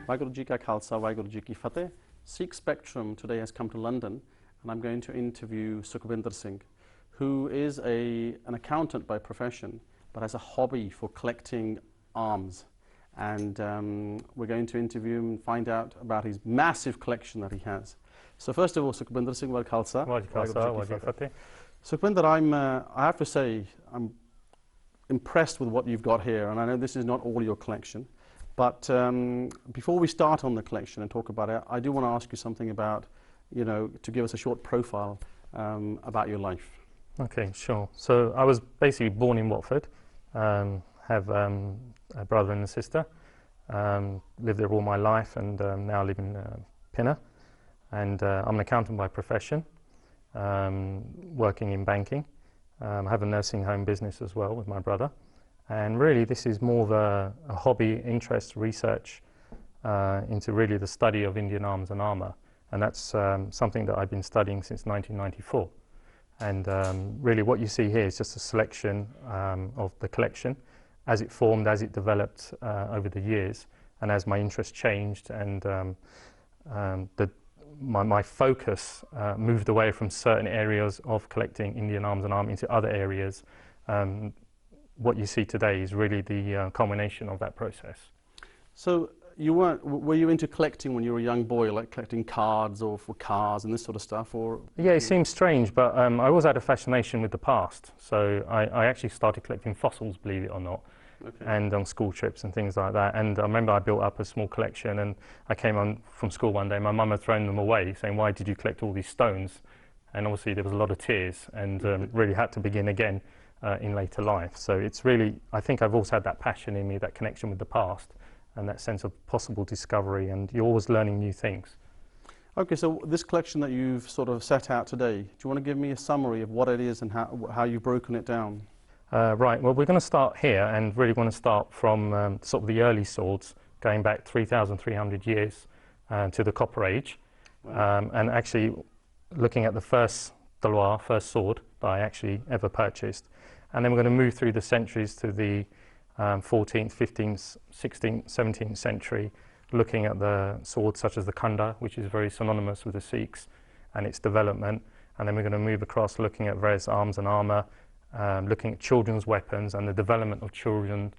Waheguru Ji Ka Khalsa, Waheguru Ji Ki Fateh. Sikh Spectrum today has come to London, and I'm going to interview Sukhbinder Singh, who is an accountant by profession, but has a hobby for collecting arms. And we're going to interview him and find out about his massive collection that he has. So first of all, Sukhbinder Singh, Waheguru Khalsa. Waheguru Ji Ki Fateh. Sukhbinder, I have to say, I'm impressed with what you've got here, and I know this is not all your collection. But before we start on the collection and talk about it, I do want to ask you something about, to give us a short profile about your life. Okay, sure. So I was basically born in Watford, have a brother and a sister, lived there all my life, and now live in Pinner. And I'm an accountant by profession, working in banking. I have a nursing home business as well with my brother. And really this is more of a hobby, interest, research into really the study of Indian arms and armour. And that's something that I've been studying since 1994. And really what you see here is just a selection of the collection as it formed, as it developed over the years, and as my interest changed and my focus moved away from certain areas of collecting Indian arms and armour into other areas. What you see today is really the culmination of that process. So were you into collecting when you were a young boy, like collecting cards or for cars and this sort of stuff? Or yeah, it seems strange, but I always had a fascination with the past. So I actually started collecting fossils, believe it or not, and on school trips and things like that. And I remember I built up a small collection, and I came home from school one day, my mum had thrown them away, saying, "Why did you collect all these stones?" And obviously there was a lot of tears, and really had to begin again in later life. So it's really, I think I've always had that passion in me, that connection with the past, and that sense of possible discovery, and you're always learning new things. Okay, so this collection that you've sort of set out today, do you want to give me a summary of what it is and how you've broken it down? Right, well, we're going to start here, and really want to start from sort of the early swords, going back 3,300 years to the Copper Age. Wow. And actually looking at the first talwar, first sword that I actually ever purchased. And then we're going to move through the centuries to the 14th, 15th, 16th, 17th century, looking at the swords such as the Khanda, which is very synonymous with the Sikhs and its development. And then we're going to move across looking at various arms and armour, looking at children's weapons and the development of children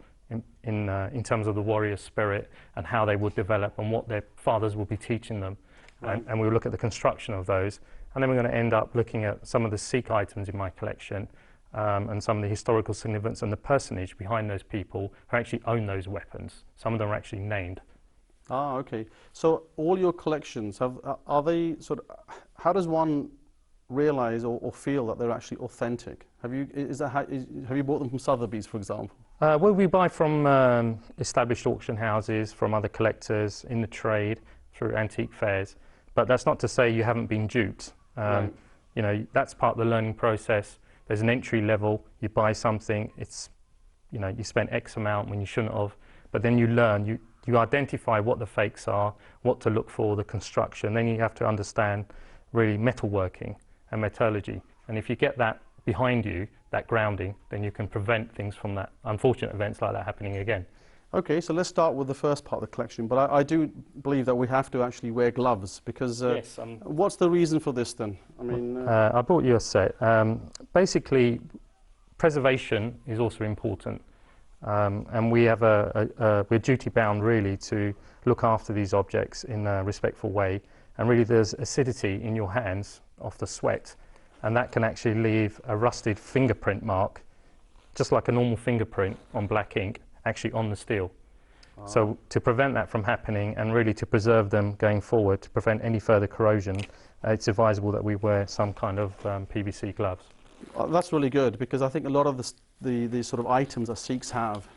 in terms of the warrior spirit and how they would develop and what their fathers will be teaching them. Right. And we'll look at the construction of those. And then we're going to end up looking at some of the Sikh items in my collection, and some of the historical significance and the personage behind those people who actually own those weapons. Some of them are actually named. Ah, okay. So all your collections, are they sort of, how does one realise or feel that they're actually authentic? Have you bought them from Sotheby's, for example? Well, we buy from established auction houses, from other collectors in the trade, through antique fairs. But that's not to say you haven't been duped. Right. That's part of the learning process. There's an entry level, you buy something, it's, you spend X amount when you shouldn't have, but then you learn, you identify what the fakes are, what to look for, the construction, then you have to understand really metalworking and metallurgy. And if you get that behind you, that grounding, then you can prevent things from that, unfortunate events like that happening again. Okay, so let's start with the first part of the collection, but I do believe that we have to actually wear gloves, because yes, what's the reason for this then? I mean, I brought you a set. Basically, preservation is also important, and we have we're duty bound really to look after these objects in a respectful way, and really there's acidity in your hands off the sweat, and that can actually leave a rusted fingerprint mark, just like a normal fingerprint on black ink, actually on the steel. Oh. So to prevent that from happening and really to preserve them going forward, to prevent any further corrosion, it's advisable that we wear some kind of PVC gloves. That's really good, because I think a lot of the sort of items that Sikhs have,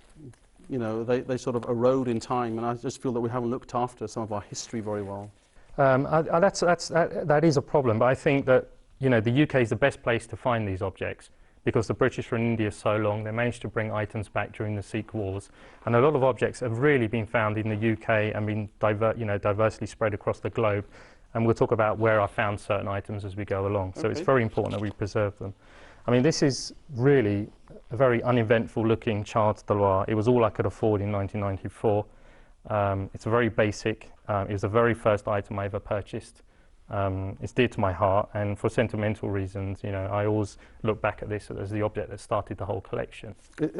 they sort of erode in time, and I just feel that we haven't looked after some of our history very well. That is a problem, but I think that the UK is the best place to find these objects, because the British were in India so long, they managed to bring items back during the Sikh wars, and a lot of objects have really been found in the UK and been diversely spread across the globe, and we'll talk about where I found certain items as we go along. So it's very important that we preserve them. I mean, this is really a very uneventful looking charred talwar. It was all I could afford in 1994. It's very basic. It was the very first item I ever purchased. It's dear to my heart, and for sentimental reasons, you know, I always look back at this as the object that started the whole collection.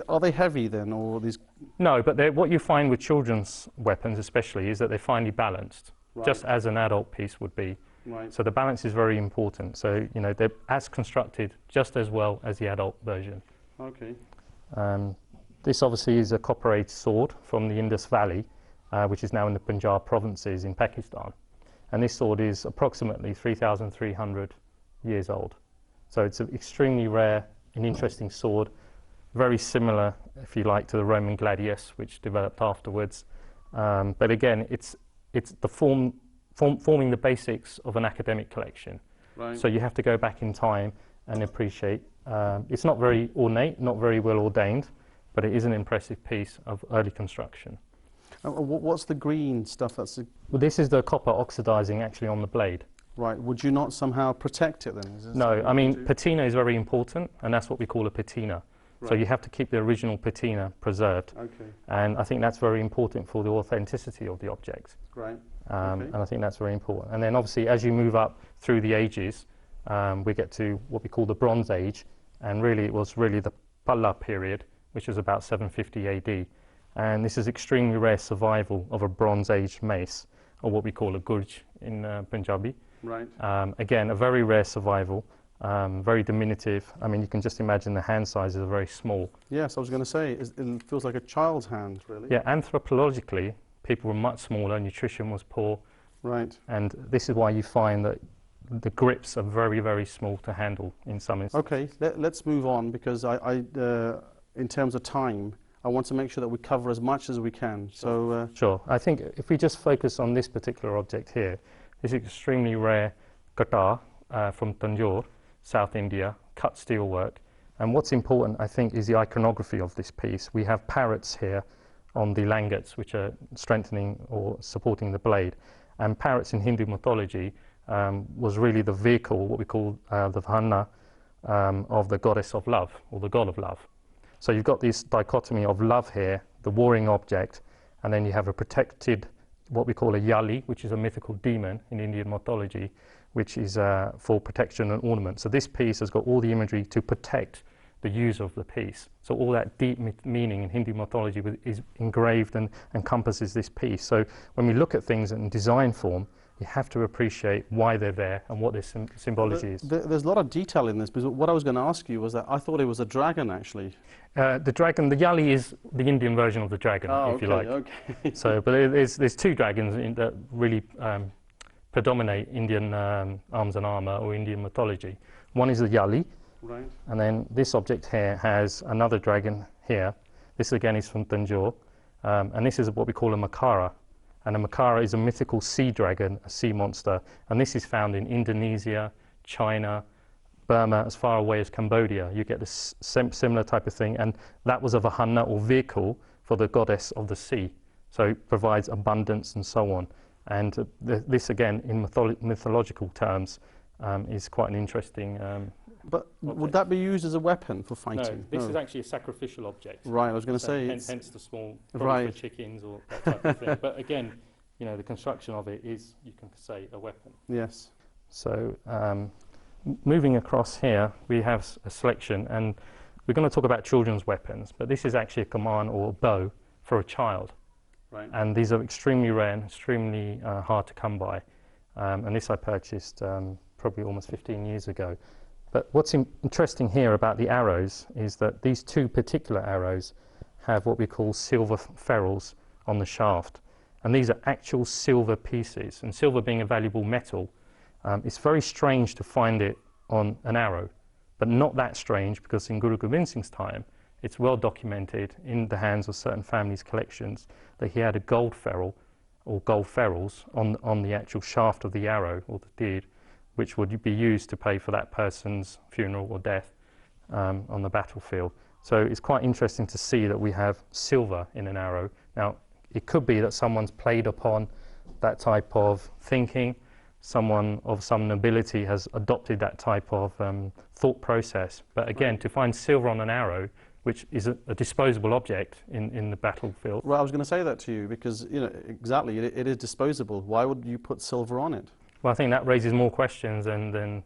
Are they heavy then, or these? No, but what you find with children's weapons especially is that they're finely balanced, just as an adult piece would be. Right. So the balance is very important. So, you know, they're as constructed just as well as the adult version. Okay. This obviously is a copper-edged sword from the Indus Valley, which is now in the Punjab provinces in Pakistan. And this sword is approximately 3,300 years old. So it's an extremely rare and interesting sword, very similar, if you like, to the Roman gladius, which developed afterwards. But again, it's the forming the basics of an academic collection. Right. So you have to go back in time and appreciate. It's not very ornate, not very well ordained, but it is an impressive piece of early construction. What's the green stuff? Well, this is the copper oxidizing actually on the blade. Right. Would you not somehow protect it then? No, I mean, patina is very important, and that's what we call a patina. Right. So you have to keep the original patina preserved. Okay. And I think that's very important for the authenticity of the object. Right. And I think that's very important. And then obviously as you move up through the ages, we get to what we call the Bronze Age, and really it was really the Palla period, which was about 750 AD. And this is extremely rare survival of a Bronze Age mace, or what we call a gurj in Punjabi. Right. Again, a very rare survival, very diminutive. I mean, you can just imagine the hand sizes are very small. Yes, I was going to say, it feels like a child's hand, really. Yeah, anthropologically, people were much smaller, nutrition was poor. Right. And this is why you find that the grips are very, very small to handle in some instances. Okay, let's move on, because in terms of time, I want to make sure that we cover as much as we can. Sure. Sure. I think if we just focus on this particular object here, this extremely rare katar from Tanjore, South India, cut steel work. And what's important, I think, is the iconography of this piece. We have parrots here on the langets, which are strengthening or supporting the blade. And parrots in Hindu mythology was really the vehicle, what we call the vahana, of the goddess of love, or the god of love. So you've got this dichotomy of love here, the warring object, and then you have a protected, what we call a yali, which is a mythical demon in Indian mythology, which is for protection and ornament. So this piece has got all the imagery to protect the user of the piece. So all that deep meaning in Hindu mythology is engraved and encompasses this piece. So when we look at things in design form, you have to appreciate why they're there and what their symbology is. There's a lot of detail in this, because what I was going to ask you was that I thought it was a dragon, actually. The dragon, the yali is the Indian version of the dragon, if you like. Okay. So, but there's two dragons that really predominate Indian arms and armour or Indian mythology. One is the yali, right, and then this object here has another dragon here. This again is from Tanjore, and this is what we call a Makara. And a Makara is a mythical sea dragon, a sea monster, and this is found in Indonesia, China, Burma, as far away as Cambodia. You get this similar type of thing, and that was a vahana, or vehicle, for the goddess of the sea. So it provides abundance and so on. And this again, in mythological terms, is quite an interesting But would that be used as a weapon for fighting? No, this is actually a sacrificial object. Right, I was going to say. Hence the small, probably for chickens or that type of thing. But again, you know, the construction of it is, you can say, a weapon. Yes. So moving across here, we have a selection, and we're going to talk about children's weapons, but this is actually a kaman or a bow for a child. Right. And these are extremely rare and extremely hard to come by. And this I purchased probably almost 15 years ago. But what's interesting here about the arrows is that these two particular arrows have what we call silver ferrules on the shaft. And these are actual silver pieces. And silver being a valuable metal, it's very strange to find it on an arrow, but not that strange, because in Guru Gobind Singh's time, it's well documented in the hands of certain families' collections that he had a gold ferrule or gold ferrules on the actual shaft of the arrow or the deed, which would be used to pay for that person's funeral or death on the battlefield. So it's quite interesting to see that we have silver in an arrow. Now, it could be that someone's played upon that type of thinking, someone of some nobility has adopted that type of thought process. But again, to find silver on an arrow which is a disposable object in the battlefield. Well, I was going to say that to you because, you know, exactly, it is disposable. Why would you put silver on it? Well, I think that raises more questions than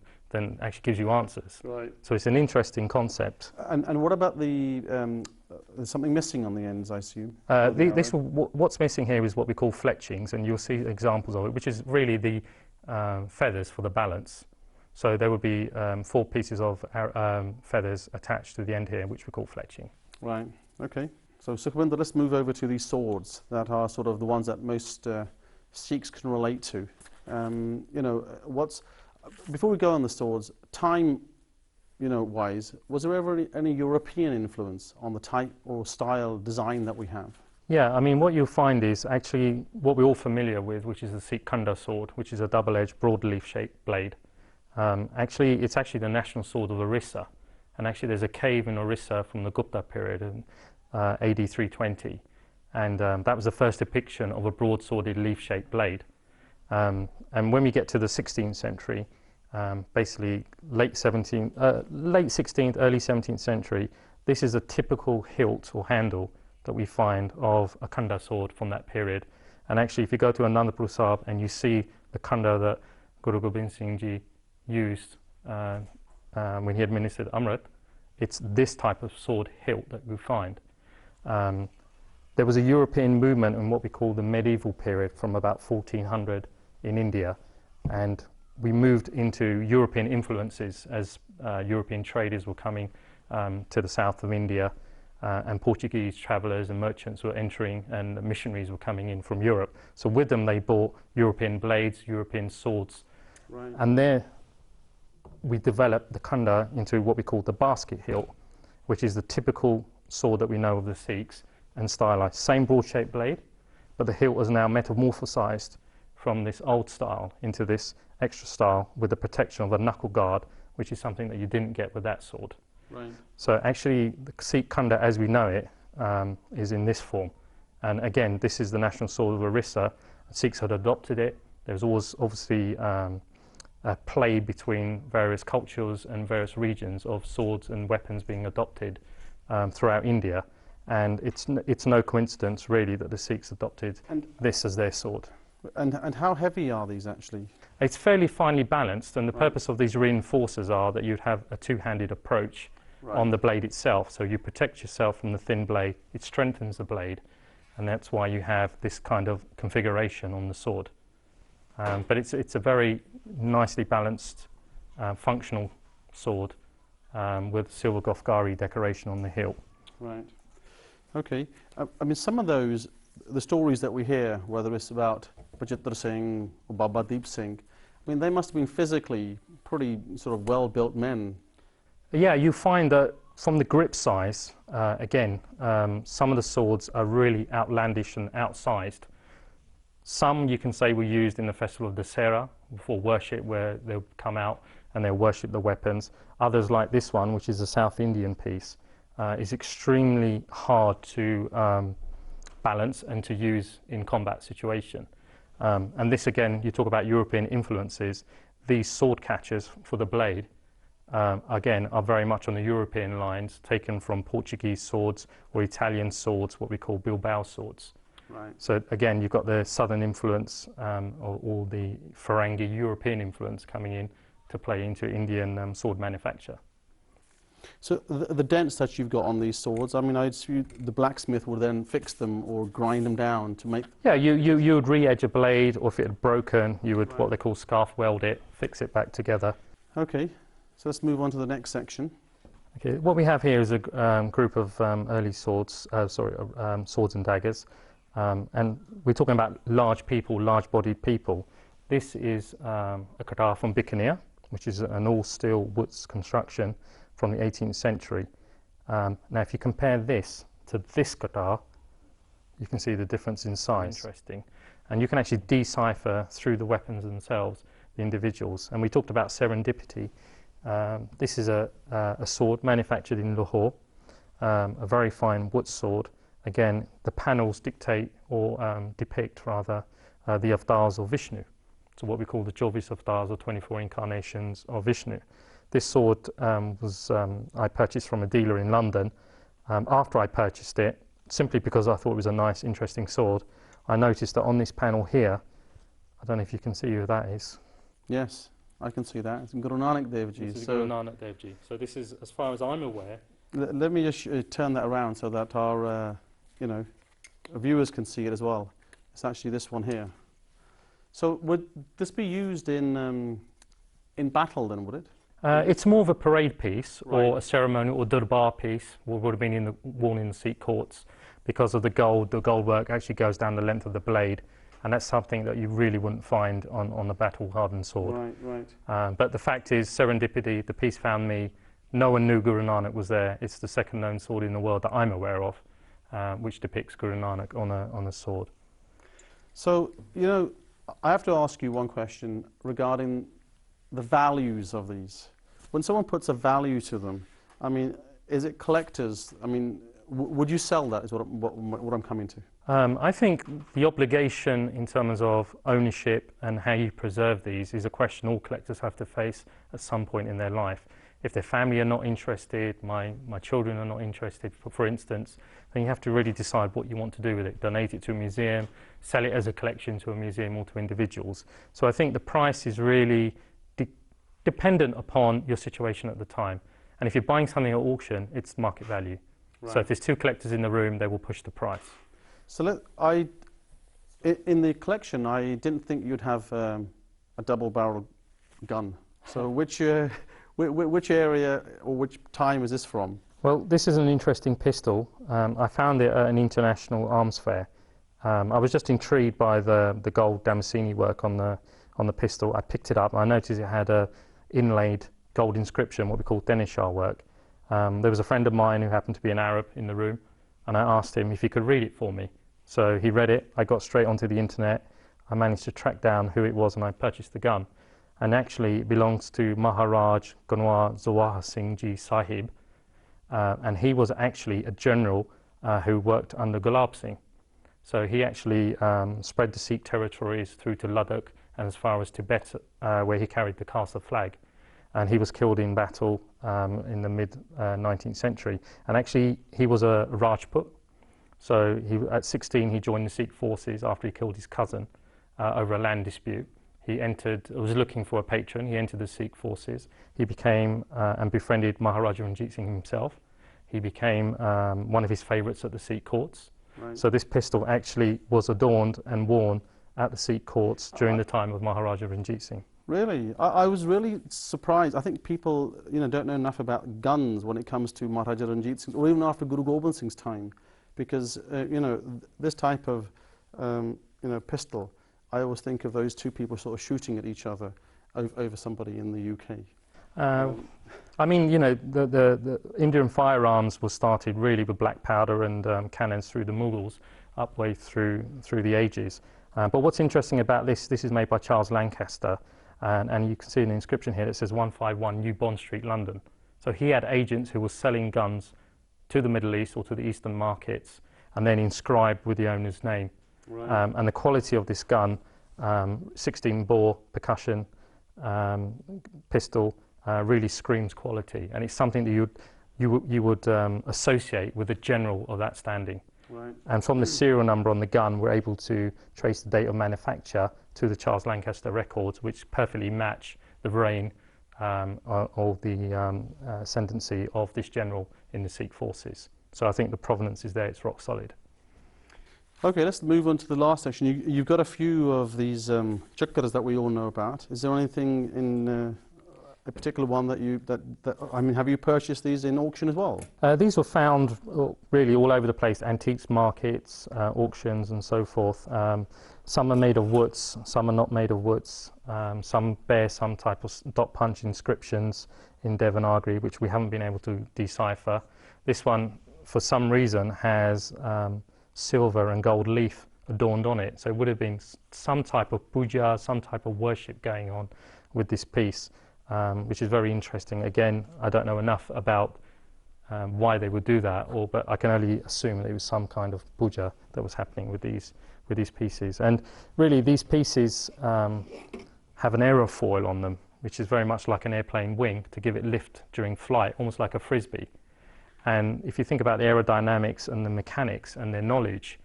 actually gives you answers. Right. So it's an interesting concept. And what about the, there's something missing on the ends, I assume? What's missing here is what we call fletchings, and you'll see examples of it, which is really the feathers for the balance. So there would be 4 pieces of feathers attached to the end here, which we call fletching. Right, okay. So Sukhbinder, let's move over to these swords that are sort of the ones that most Sikhs can relate to. You know, before we go on the swords, time, you know, wise, was there ever any European influence on the type or style design that we have? Yeah, I mean, what you'll find is actually what we're all familiar with, which is the Sikh Khanda sword, which is a double-edged, broadleaf-shaped blade. It's actually the national sword of Orissa, and actually there's a cave in Orissa from the Gupta period in AD 320, and that was the first depiction of a broad-sworded leaf-shaped blade. And when we get to the 16th century, basically late 16th, early 17th century, this is a typical hilt or handle that we find of a Khanda sword from that period. And actually, if you go to Anandapur Sahib and you see the Khanda that Guru Gobind Singh Ji used when he administered Amrit, it's this type of sword hilt that we find. There was a European movement in what we call the medieval period from about 1400 in India, and we moved into European influences as European traders were coming to the south of India, and Portuguese travellers and merchants were entering, and missionaries were coming in from Europe. So with them they brought European blades, European swords. Right. And there we developed the Khanda into what we call the basket hilt, which is the typical sword that we know of the Sikhs, and stylized. Same broad-shaped blade, but the hilt is now metamorphosized from this old style into this extra style with the protection of a knuckle guard, which is something that you didn't get with that sword. Right. So actually the Sikh Khanda as we know it is in this form. And again, this is the national sword of Orissa. Sikhs had adopted it. There's always obviously a play between various cultures and various regions of swords and weapons being adopted throughout India. And it's no coincidence really that the Sikhs adopted this as their sword. And how heavy are these actually? It's fairly finely balanced, and the purpose of these reinforcers are that you'd have a two-handed approach on the blade itself. So you protect yourself from the thin blade, it strengthens the blade, and that's why you have this kind of configuration on the sword. But it's a very nicely balanced, functional sword with silver Gofgari decoration on the hilt. Right. Okay. I mean, some of those, the stories that we hear, whether it's about Bachitra Singh or Baba Deep Singh, I mean, they must have been physically pretty sort of well-built men. Yeah, you find that from the grip size, again, some of the swords are really outlandish and outsized. Some you can say were used in the festival of Dussehra for worship, where they'll come out and they'll worship the weapons. Others, like this one, which is a South Indian piece, is extremely hard to balance and to use in combat situation. And this again, you talk about European influences. These sword catchers for the blade, again, are very much on the European lines, taken from Portuguese swords or Italian swords, what we call Bilbao swords. Right. So again, you've got the southern influence or the Farangi European influence coming in to play into Indian sword manufacture. So the dents that you've got on these swords, I mean, I'd assume the blacksmith would then fix them or grind them down to make... Yeah, you would re-edge a blade, or if it had broken, you would what they call scarf weld it, fix it back together. Okay, so let's move on to the next section. Okay, what we have here is a group of early swords, swords and daggers, and we're talking about large people, large-bodied people. This is a katar from Bikaner, which is an all-steel woods construction from the 18th century. Now, if you compare this to this katar, you can see the difference in size. Interesting. And you can actually decipher through the weapons themselves, the individuals. And we talked about serendipity. This is a sword manufactured in Lahore, a very fine wood sword. Again, the panels dictate or depict rather the avatars of Vishnu. So what we call the 24 avatars or 24 incarnations of Vishnu. This sword I purchased from a dealer in London, After I purchased it, simply because I thought it was a nice, interesting sword, I noticed that on this panel here, I don't know if you can see who that is. Yes, I can see that. It's Guru Nanak Dev Ji. This is Guru Nanak Dev Ji. So this is, as far as I'm aware. Let me just turn that around so that our, viewers can see it as well. It's actually this one here. So would this be used in battle then, would it? It's more of a parade piece, Right. or a ceremonial or durbar piece, would have been worn in the Sikh courts. Because of the gold work actually goes down the length of the blade, and that's something that you really wouldn't find on a battle-hardened sword. Right. But the fact is, serendipity, the piece found me. No one knew Guru Nanak was there. It's the second known sword in the world that I'm aware of, which depicts Guru Nanak on a sword. So, I have to ask you one question regarding the values of these. When someone puts a value to them, I mean, is it collectors? I mean, would you sell that is what I'm coming to? I think the obligation in terms of ownership and how you preserve these is a question all collectors have to face at some point in their life. If their family are not interested, my children are not interested, for instance, then you have to really decide what you want to do with it. Donate it to a museum, sell it as a collection to a museum or to individuals. So I think the price is really dependent upon your situation at the time. And if you're buying something at auction, it's market value. Right. So if there's two collectors in the room, they will push the price. So in the collection, I didn't think you'd have a double-barrel gun. So which area or which time is this from? Well, this is an interesting pistol. I found it at an international arms fair. I was just intrigued by the gold Damascene work on the pistol. I picked it up. I noticed it had a inlaid gold inscription, what we call Denishar work. There was a friend of mine who happened to be an Arab in the room, and I asked him if he could read it for me. So he read it. I got straight onto the internet. I managed to track down who it was, and I purchased the gun. And actually it belongs to Maharaj Gunwar Zawahar Singh Ji Sahib, and he was actually a general who worked under Gulab Singh. So he actually spread the Sikh territories through to Ladakh and as far as Tibet, where he carried the Khalsa flag. And he was killed in battle in the mid-19th century. And actually, he was a Rajput. So at 16, he joined the Sikh forces after he killed his cousin over a land dispute. He was looking for a patron. He entered the Sikh forces. He became and befriended Maharaja Ranjit Singh himself. He became one of his favourites at the Sikh courts. Right. So this pistol actually was adorned and worn at the Sikh courts during the time of Maharaja Ranjit Singh. Really? I was really surprised. I think people, don't know enough about guns when it comes to Maharaja Ranjit Singh, or even after Guru Gobind Singh's time, because, this type of, pistol, I always think of those two people sort of shooting at each other over somebody in the UK. I mean, the Indian firearms was started really with black powder and cannons through the Mughals, up way through the ages. But what's interesting about this is made by Charles Lancaster. And you can see an inscription here that says 151 New Bond Street, London. So he had agents who were selling guns to the Middle East or to the Eastern markets, and then inscribed with the owner's name. Right. And the quality of this gun, 16-bore percussion pistol, really screams quality, and it's something that you would associate with a general of that standing. Right. And from the serial number on the gun, we're able to trace the date of manufacture to the Charles Lancaster records, which perfectly match the reign or the ascendancy of this general in the Sikh forces. So I think the provenance is there, it's rock solid. Okay, let's move on to the last section. You've got a few of these chakras that we all know about. Is there anything in a particular one have you purchased these in auction as well? These were found really all over the place, antiques markets, auctions and so forth. Some are made of woods, some are not made of woods. Some bear some type of dot punch inscriptions in Devanagari, which we haven't been able to decipher. This one, for some reason, has silver and gold leaf adorned on it. So it would have been some type of puja, some type of worship going on with this piece. Which is very interesting. Again, I don't know enough about why they would do that, but I can only assume that it was some kind of puja that was happening with these pieces. And really, these pieces have an aerofoil on them, which is very much like an airplane wing to give it lift during flight, almost like a frisbee. And if you think about the aerodynamics and the mechanics and their knowledge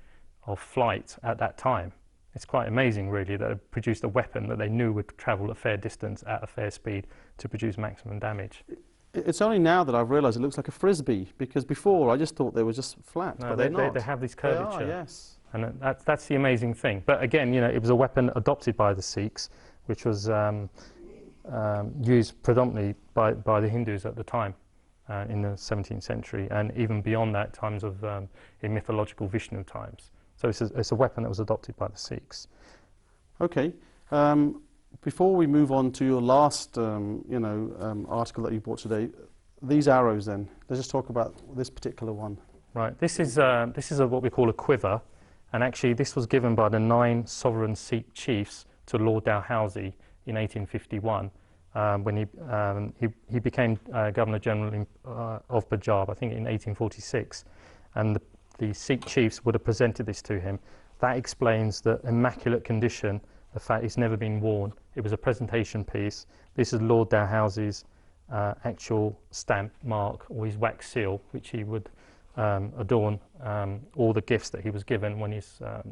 of flight at that time, it's quite amazing, really, that they produced a weapon that they knew would travel a fair distance at a fair speed to produce maximum damage. It's only now that I've realised it looks like a frisbee, because before I just thought they were just flat, No, but they're not. they have this curvature. They are, yes. And that's the amazing thing. But again, you know, it was a weapon adopted by the Sikhs, which was used predominantly by the Hindus at the time in the 17th century, and even beyond that, times of in mythological Vishnu times. So it's a weapon that was adopted by the Sikhs. Okay. Before we move on to your last, article that you brought today, these arrows. Then let's just talk about this particular one. Right. This is what we call a quiver, and actually this was given by the 9 sovereign Sikh chiefs to Lord Dalhousie in 1851 when he became Governor General of Punjab, I think in 1846, and the Sikh chiefs would have presented this to him. That explains the immaculate condition, the fact it's never been worn. It was a presentation piece. This is Lord Dalhousie's actual stamp mark, or his wax seal, which he would adorn all the gifts that he was given when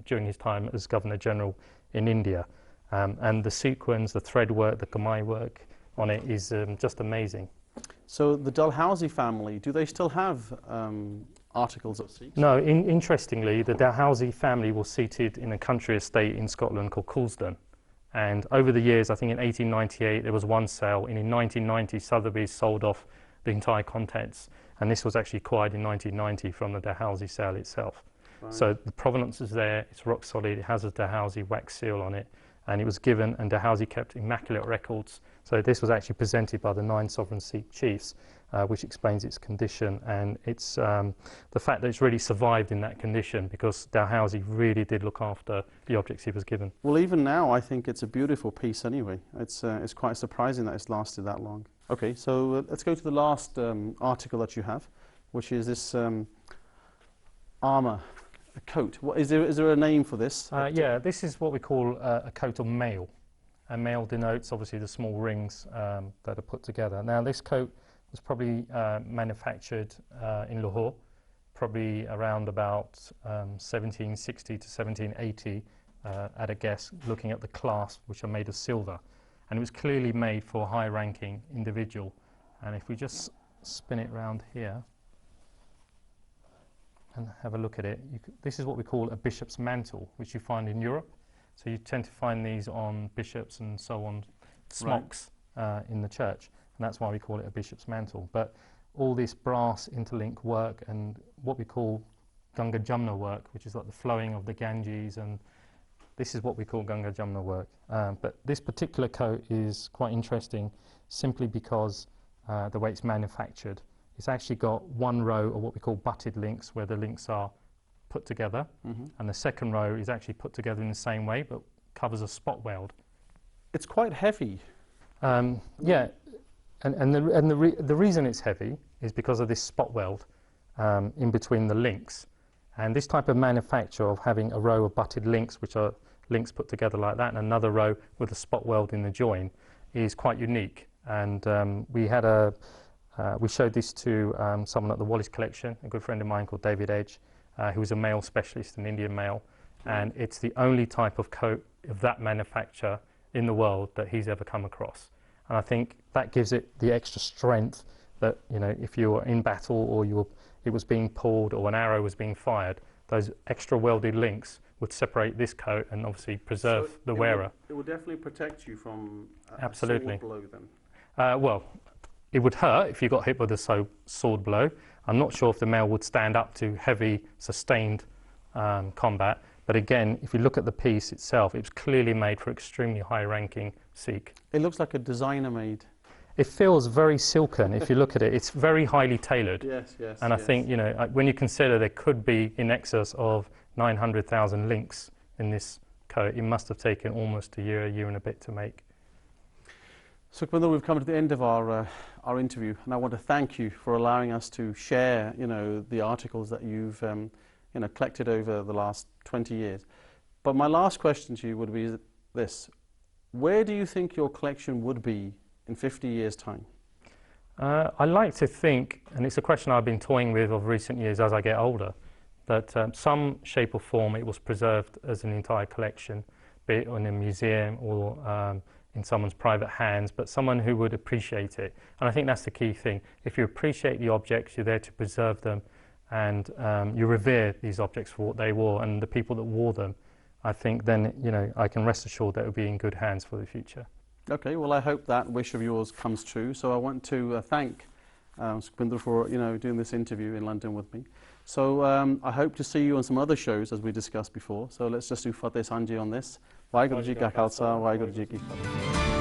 during his time as Governor General in India. And the sequins, the thread work, the kamai work on it is just amazing. So the Dalhousie family, do they still have articles of Sikhs? No, interestingly, the Dalhousie family was seated in a country estate in Scotland called Coulsdon. And over the years, I think in 1898 there was one sale, and in 1990 Sotheby's sold off the entire contents. And this was actually acquired in 1990 from the Dalhousie sale itself. Right. So the provenance is there, it's rock solid, it has a Dalhousie wax seal on it, and it was given, and Dalhousie kept immaculate records. So this was actually presented by the 9 sovereign Sikh chiefs, which explains its condition, and it's the fact that it's really survived in that condition, because Dalhousie really did look after the objects he was given. Well, even now I think it's a beautiful piece anyway. It's quite surprising that it's lasted that long. Okay, so let's go to the last article that you have, which is this armour, a coat. Is there a name for this? Yeah, this is what we call a coat of mail. And mail denotes obviously the small rings that are put together. Now this coat was probably manufactured in Lahore, probably around about 1760 to 1780 at a guess, looking at the clasps, which are made of silver. And it was clearly made for a high-ranking individual. And if we just spin it round here and have a look at it, this is what we call a bishop's mantle, which you find in Europe. So you tend to find these on bishops and so on, smocks in the church, and that's why we call it a bishop's mantle. But all this brass interlink work and what we call Ganga Jamna work, which is like the flowing of the Ganges, and this is what we call Ganga Jamna work. But this particular coat is quite interesting simply because the way it's manufactured. It's actually got one row of what we call butted links, where the links are put together, and the second row is actually put together in the same way, but covers a spot weld. It's quite heavy. Yeah, and the reason it's heavy is because of this spot weld in between the links. And this type of manufacture of having a row of butted links, which are links put together like that, and another row with a spot weld in the join, is quite unique. And we showed this to someone at the Wallace Collection, a good friend of mine called David Edge, who was a mail specialist, an Indian mail, and it's the only type of coat of that manufacture in the world that he's ever come across. And I think that gives it the extra strength that, you know, if you were in battle or it was being pulled or an arrow was being fired, those extra welded links would separate this coat and obviously preserve the wearer. It would definitely protect you from a sword blow then? Well, it would hurt if you got hit with a sword blow. I'm not sure if the mail would stand up to heavy, sustained combat. But again, if you look at the piece itself, it's clearly made for extremely high-ranking Sikh. It looks like a designer-made. It feels very silken if you look at it. It's very highly tailored. Yes, yes. And I think, you know, when you consider there could be in excess of 900,000 links in this coat, it must have taken almost a year and a bit to make. Sukhbinder, we've come to the end of our interview, and I want to thank you for allowing us to share, you know, the articles that you've, you know, collected over the last 20 years. But my last question to you would be this: where do you think your collection would be in 50 years' time? I like to think, and it's a question I've been toying with of recent years as I get older, that some shape or form it was preserved as an entire collection, be it in a museum or in someone's private hands, but someone who would appreciate it. And I think that's the key thing. If you appreciate the objects, you're there to preserve them, and you revere these objects for what they were and the people that wore them, I think then, you know, I can rest assured that it will be in good hands for the future. Okay, well, I hope that wish of yours comes true. So I want to thank Sukhbinder for, you know, doing this interview in London with me. So I hope to see you on some other shows as we discussed before. So let's just do Fateh Sanji on this. Waheguru Ji Ka Khalsa, Waheguru Ji Ki Fateh.